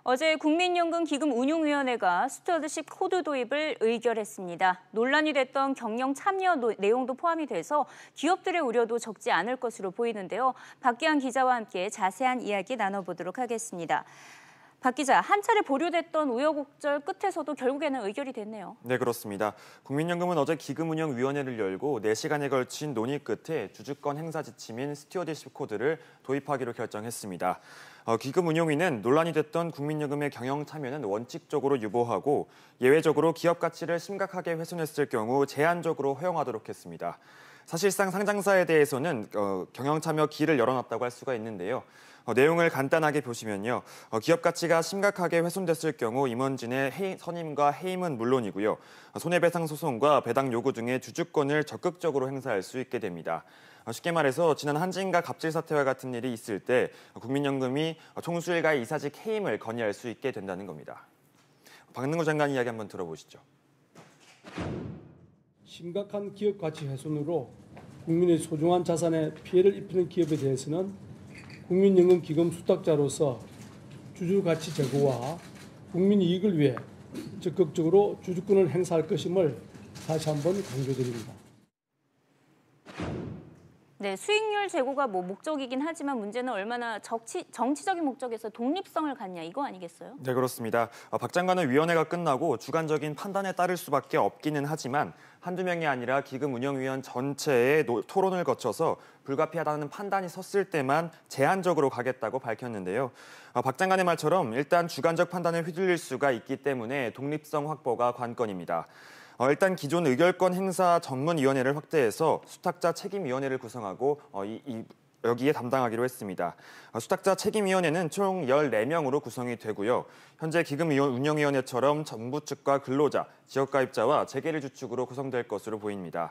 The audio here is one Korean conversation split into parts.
어제 국민연금 기금운용위원회가 스튜어드십 코드 도입을 의결했습니다. 논란이 됐던 경영 참여 내용도 포함이 돼서 기업들의 우려도 적지 않을 것으로 보이는데요. 박기환 기자와 함께 자세한 이야기 나눠보도록 하겠습니다. 박 기자, 한 차례 보류됐던 우여곡절 끝에서도 결국에는 의결이 됐네요. 네, 그렇습니다. 국민연금은 어제 기금운용위원회를 열고 4시간에 걸친 논의 끝에 주주권 행사 지침인 스튜어드십 코드를 도입하기로 결정했습니다. 기금운용위는 논란이 됐던 국민연금의 경영 참여는 원칙적으로 유보하고 예외적으로 기업 가치를 심각하게 훼손했을 경우 제한적으로 허용하도록 했습니다. 사실상 상장사에 대해서는 경영 참여 기를 열어놨다고 할 수가 있는데요. 내용을 간단하게 보시면요. 기업 가치가 심각하게 훼손됐을 경우 임원진의 선임과 해임은 물론이고요. 손해배상 소송과 배당 요구 등의 주주권을 적극적으로 행사할 수 있게 됩니다. 쉽게 말해서 지난 한진과 갑질 사태와 같은 일이 있을 때 국민연금이 총수일가의 이사직 해임을 건의할 수 있게 된다는 겁니다. 박능구 장관 이야기 한번 들어보시죠. 심각한 기업 가치 훼손으로 국민의 소중한 자산에 피해를 입히는 기업에 대해서는 국민연금 기금 수탁자로서 주주 가치 제고와 국민 이익을 위해 적극적으로 주주권을 행사할 것임을 다시 한번 강조드립니다. 네, 수익률 제고가 목적이긴 하지만 문제는 얼마나 정치적인 목적에서 독립성을 갖냐 이거 아니겠어요? 네, 그렇습니다. 박 장관은 위원회가 끝나고 주관적인 판단에 따를 수밖에 없기는 하지만 한두 명이 아니라 기금운용위원 전체의 토론을 거쳐서 불가피하다는 판단이 섰을 때만 제한적으로 가겠다고 밝혔는데요. 박 장관의 말처럼 일단 주관적 판단에 휘둘릴 수가 있기 때문에 독립성 확보가 관건입니다. 일단 기존 의결권 행사 전문위원회를 확대해서 수탁자 책임위원회를 구성하고 여기에 담당하기로 했습니다. 수탁자 책임위원회는 총 14명으로 구성이 되고요. 현재 기금운용위원회처럼 정부 측과 근로자, 지역가입자와 재계를 주축으로 구성될 것으로 보입니다.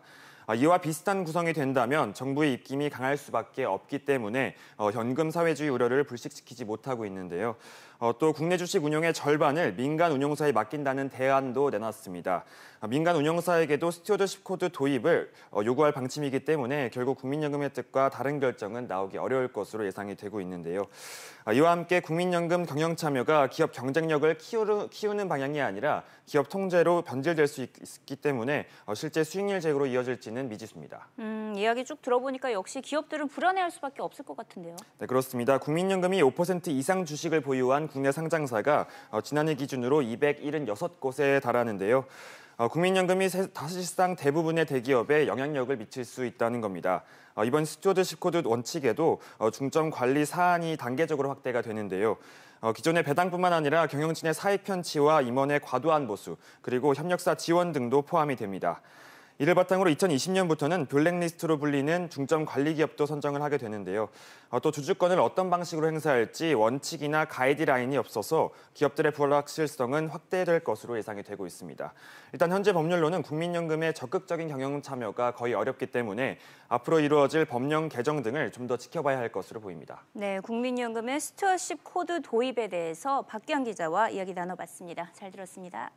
이와 비슷한 구성이 된다면 정부의 입김이 강할 수밖에 없기 때문에 현금 사회주의 우려를 불식시키지 못하고 있는데요. 또 국내 주식 운용의 절반을 민간 운용사에 맡긴다는 대안도 내놨습니다. 민간 운용사에게도 스튜어드십 코드 도입을 요구할 방침이기 때문에 결국 국민연금의 뜻과 다른 결정은 나오기 어려울 것으로 예상이 되고 있는데요. 이와 함께 국민연금 경영 참여가 기업 경쟁력을 키우는 방향이 아니라 기업 통제로 변질될 수 있기 때문에 실제 수익률 제고로 이어질지는 미지수입니다. 이야기 쭉 들어보니까 역시 기업들은 불안해할 수밖에 없을 것 같은데요. 네, 그렇습니다. 국민연금이 5% 이상 주식을 보유한 국내 상장사가 지난해 기준으로 276곳에 달하는데요. 국민연금이 사실상 대부분의 대기업에 영향력을 미칠 수 있다는 겁니다. 이번 스튜어드십 코드 원칙에도 중점 관리 사안이 단계적으로 확대가 되는데요. 기존의 배당뿐만 아니라 경영진의 사익 편취와 임원의 과도한 보수, 그리고 협력사 지원 등도 포함이 됩니다. 이를 바탕으로 2020년부터는 블랙리스트로 불리는 중점 관리 기업도 선정을 하게 되는데요. 또 주주권을 어떤 방식으로 행사할지 원칙이나 가이드라인이 없어서 기업들의 불확실성은 확대될 것으로 예상이 되고 있습니다. 일단 현재 법률로는 국민연금의 적극적인 경영 참여가 거의 어렵기 때문에 앞으로 이루어질 법령 개정 등을 좀 더 지켜봐야 할 것으로 보입니다. 네, 국민연금의 스튜어드십 코드 도입에 대해서 박기환 기자와 이야기 나눠봤습니다. 잘 들었습니다.